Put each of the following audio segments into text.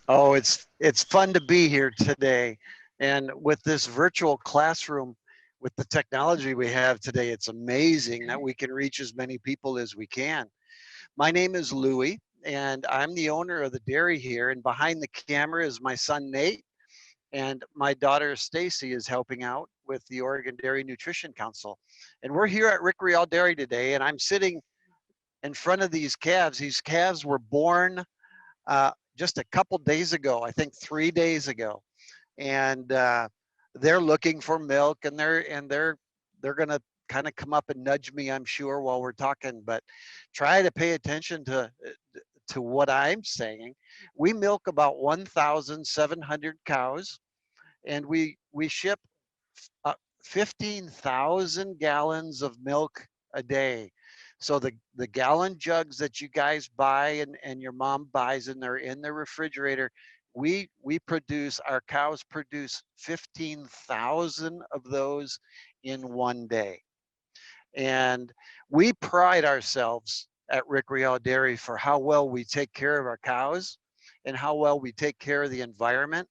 Oh, it's fun to be here today. And with this virtual classroom, with the technology we have today, it's amazing that we can reach as many people as we can. My name is Louie, and I'm the owner of the dairy here. And behind the camera is my son Nate, and my daughter Stacy is helping out with the Oregon Dairy Nutrition Council. And we're here at Rickreall Dairy today, and I'm sitting in front of these calves. These calves were born just a couple days ago, I think 3 days ago, and they're looking for milk, and they're gonna kind of come up and nudge me, I'm sure, while we're talking. But try to pay attention to what I'm saying. We milk about 1,700 cows, and we ship 15,000 gallons of milk a day. So the gallon jugs that you guys buy and your mom buys and they're in the refrigerator, we produce, our cows produce 15,000 of those in one day. And we pride ourselves at Rickreall Dairy for how well we take care of our cows and how well we take care of the environment,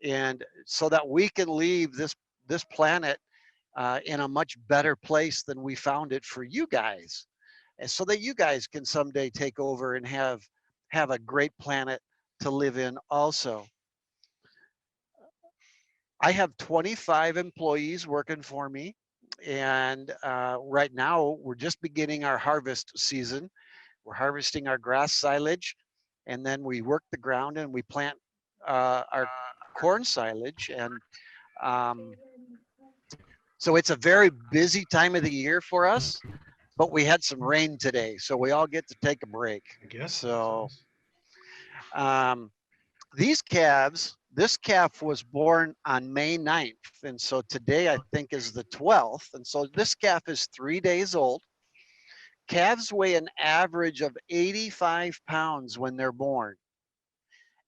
and so that we can leave this planet in a much better place than we found it for you guys, and so that you guys can someday take over and have a great planet to live in also. I have 25 employees working for me, and right now we're just beginning our harvest season. We're harvesting our grass silage, and then we work the ground and we plant our corn silage. And um, so it's a very busy time of the year for us, but we had some rain today, so we all get to take a break. I guess that's So nice. um, these calves, this calf was born on May 9th, and so today I think is the 12th, and so this calf is 3 days old. Calves weigh an average of 85 pounds when they're born.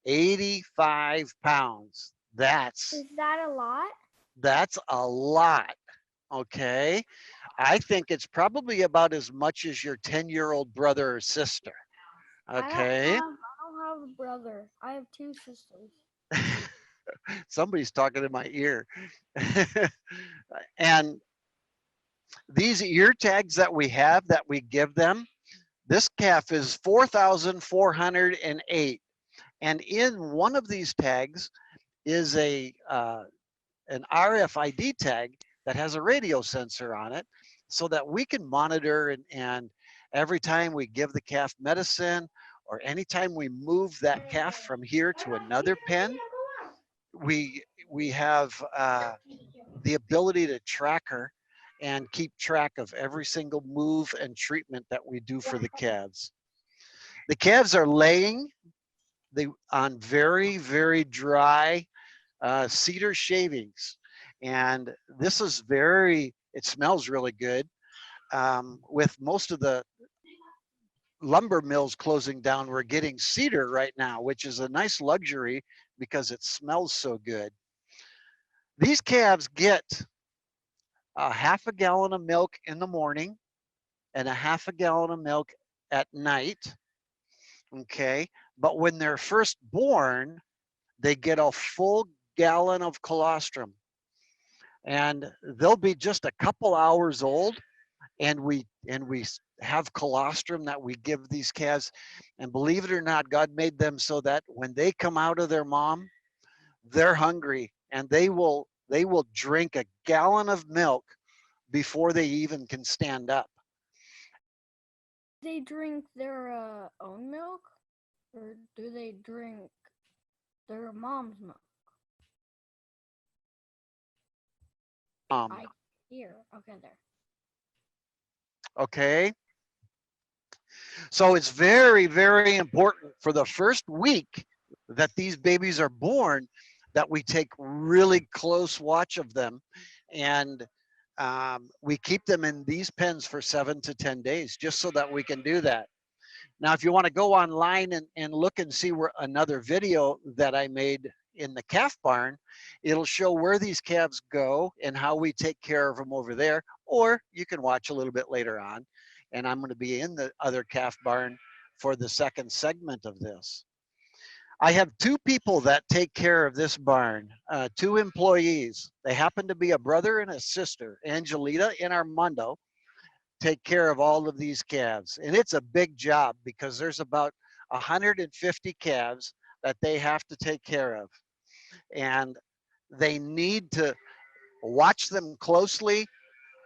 85 pounds. Is that a lot? That's a lot. Okay. I think it's probably about as much as your 10-year-old brother or sister. Okay. I don't have a brother. I have two sisters. Somebody's talking in my ear. And these ear tags that we have that we give them, this calf is 4,408. And in one of these tags is an RFID tag that has a radio sensor on it, so that we can monitor, and every time we give the calf medicine or anytime we move that calf from here to another pen, we have the ability to track her and keep track of every single move and treatment that we do for the calves. The calves are laying they on very, very dry cedar shavings. And this is it smells really good. With most of the lumber mills closing down, we're getting cedar right now, which is a nice luxury because it smells so good. These calves get a half a gallon of milk in the morning and a half a gallon of milk at night. Okay. But when they're first born, they get a full gallon of colostrum, and they'll be just a couple hours old, and we have colostrum that we give these calves. And believe it or not, God made them so that when they come out of their mom, they're hungry, and they will drink a gallon of milk before they even can stand up. They drink their own milk, or do they drink their mom's milk? I hear. Okay, there. Okay. So it's very, very important for the first week that these babies are born that we take really close watch of them, and we keep them in these pens for 7 to 10 days just so that we can do that. Now, if you want to go online and look and see where another video that I made in the calf barn, it'll show where these calves go and how we take care of them over there. Or you can watch a little bit later on, and I'm going to be in the other calf barn for the second segment of this. I have two people that take care of this barn, two employees. They happen to be a brother and a sister. Angelita and Armando take care of all of these calves. And it's a big job because there's about 150 calves that they have to take care of. And they need to watch them closely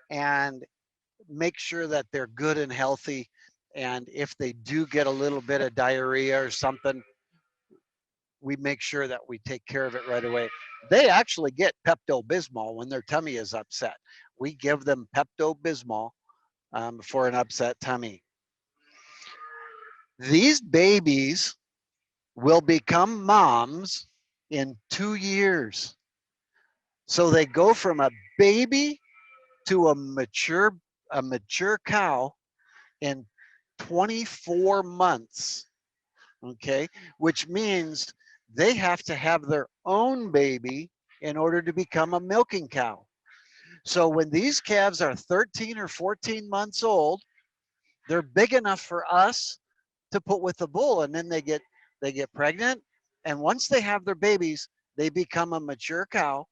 and make sure that they're good and healthy. And if they do get a little bit of diarrhea or something, we make sure that we take care of it right away. They actually get Pepto Bismol when their tummy is upset. We give them Pepto Bismol for an upset tummy. These babies will become moms in 2 years. So they go from a baby to a mature cow in 24 months. Okay, which means they have to have their own baby in order to become a milking cow. So when these calves are 13 or 14 months old, they're big enough for us to put with the bull, and then they get pregnant, and once they have their babies, they become a mature cow,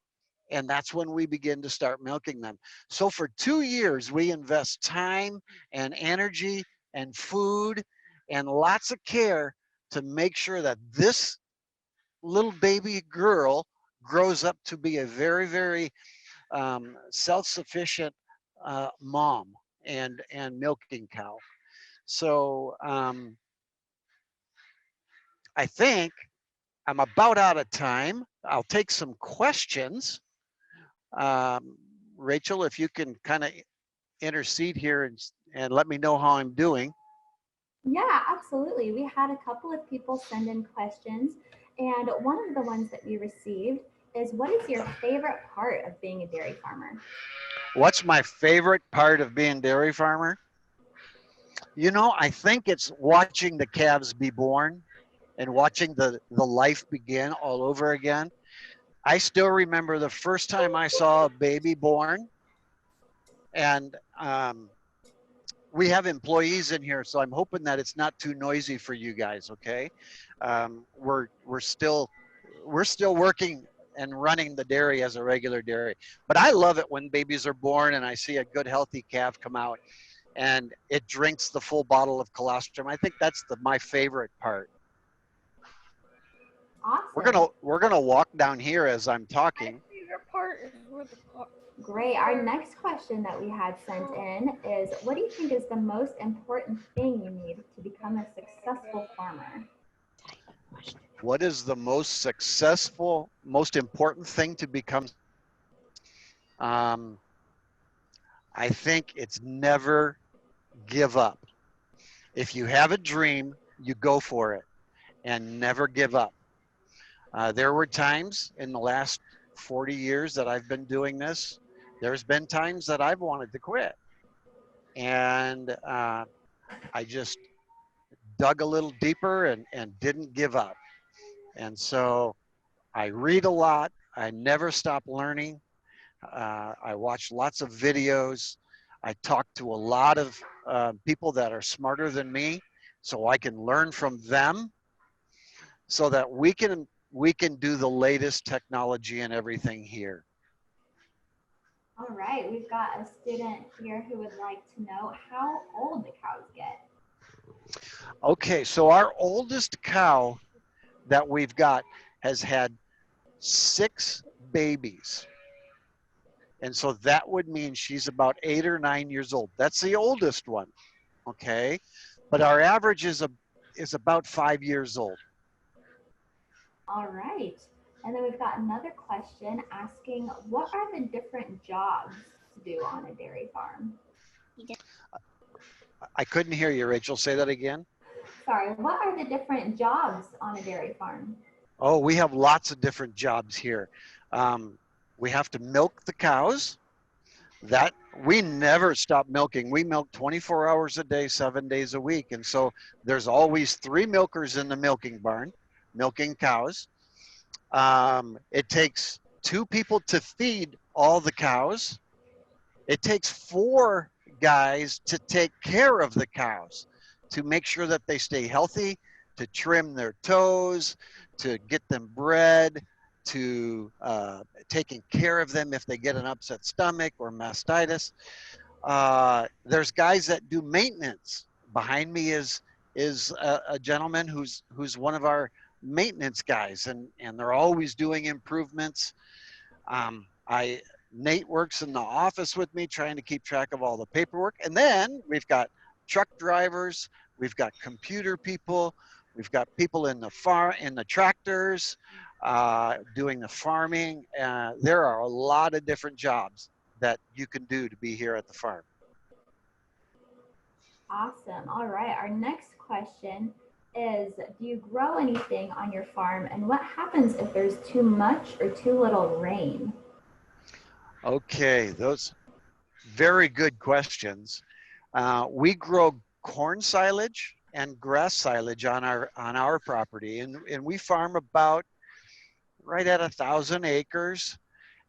and that's when we begin to start milking them. So for 2 years, we invest time and energy and food and lots of care to make sure that this little baby girl grows up to be a very, very self-sufficient mom and milking cow. So I think I'm about out of time. I'll take some questions. Um, Rachel, if you can kind of intercede here and let me know how I'm doing. Yeah, absolutely. We had a couple of people send in questions, and one of the ones that we received is, what is your favorite part of being a dairy farmer? What's my favorite part of being dairy farmer? I think it's watching the calves be born and watching the life begin all over again. I still remember the first time I saw a baby born, and we have employees in here, so I'm hoping that it's not too noisy for you guys. Okay, we're still working and running the dairy as a regular dairy, but I love it when babies are born and I see a good healthy calf come out and it drinks the full bottle of colostrum. I think that's my favorite part. We're Awesome. gonna we're gonna walk down here as I'm My talking. favorite part is where the Great. Our next question that we had sent in is, what do you think is the most important thing you need to become a successful farmer? What is the most successful, most important thing to become? Um, I think it's never give up. If you have a dream, you go for it and never give up. There were times in the last 40 years that I've been doing this, there's been times that I've wanted to quit. And I just dug a little deeper and didn't give up. And so I read a lot. I never stop learning. I watch lots of videos. I talk to a lot of people that are smarter than me, so I can learn from them, so that we can do the latest technology and everything here. All right, we've got a student here who would like to know how old the cows get. Okay, so our oldest cow that we've got has had 6 babies. And so that would mean she's about 8 or 9 years old. That's the oldest one. Okay. But our average is about 5 years old. All right. And then we've got another question asking, what are the different jobs to do on a dairy farm? I couldn't hear you, Rachel. Say that again. Sorry, what are the different jobs on a dairy farm? Oh, we have lots of different jobs here. Um, we have to milk the cows. That we never stop milking. We milk 24 hours a day, 7 days a week. And so there's always 3 milkers in the milking barn milking cows. It takes 2 people to feed all the cows. It takes 4 guys to take care of the cows, to make sure that they stay healthy, to trim their toes, to get them bred, to taking care of them if they get an upset stomach or mastitis. There's guys that do maintenance. Behind me is a gentleman who's one of our maintenance guys, and they're always doing improvements. I Nate works in the office with me, trying to keep track of all the paperwork, and then we've got truck drivers, we've got computer people, we've got people in the tractors, doing the farming. There are a lot of different jobs that you can do to be here at the farm. Awesome. All right. Our next question is, do you grow anything on your farm, and what happens if there's too much or too little rain? Okay, those very good questions. We grow corn silage and grass silage on our property, and we farm about right at 1,000 acres,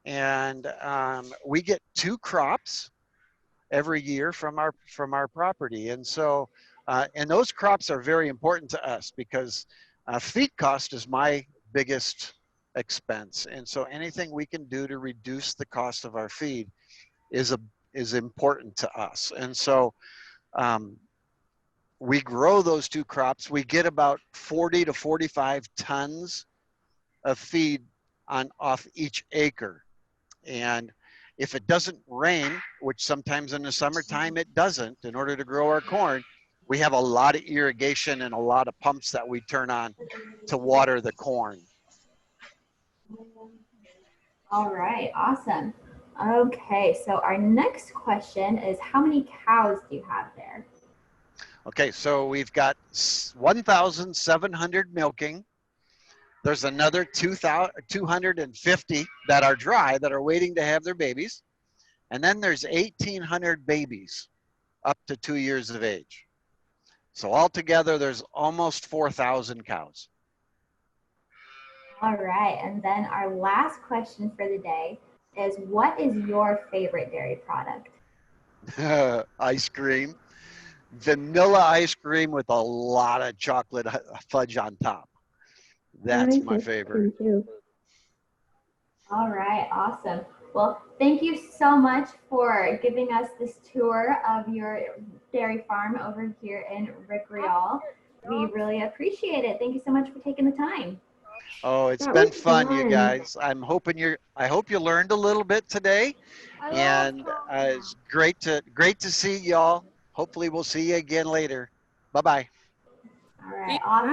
and we get 2 crops every year from our property, and so and those crops are very important to us because feed cost is my biggest expense, and so anything we can do to reduce the cost of our feed is important to us. And so um, we grow those 2 crops. We get about 40 to 45 tons of feed on off each acre. And if it doesn't rain, which sometimes in the summertime it doesn't, in order to grow our corn, we have a lot of irrigation and a lot of pumps that we turn on to water the corn. All right. Awesome. Okay. So our next question is, how many cows do you have there? Okay, so we've got 1,700 milking. There's another 250 that are dry that are waiting to have their babies. And then there's 1,800 babies up to 2 years of age. So altogether, there's almost 4,000 cows. All right. And then our last question for the day is, what is your favorite dairy product? Ice cream, vanilla ice cream with a lot of chocolate fudge on top. That's my favorite. All right, awesome. Well, thank you so much for giving us this tour of your dairy farm over here in Rickreall. We really appreciate it. Thank you so much for taking the time. Oh, it's been fun, you guys. I hope you learned a little bit today, I love and farming. it's great to see y'all. Hopefully, we'll see you again later. Bye bye. All right, awesome.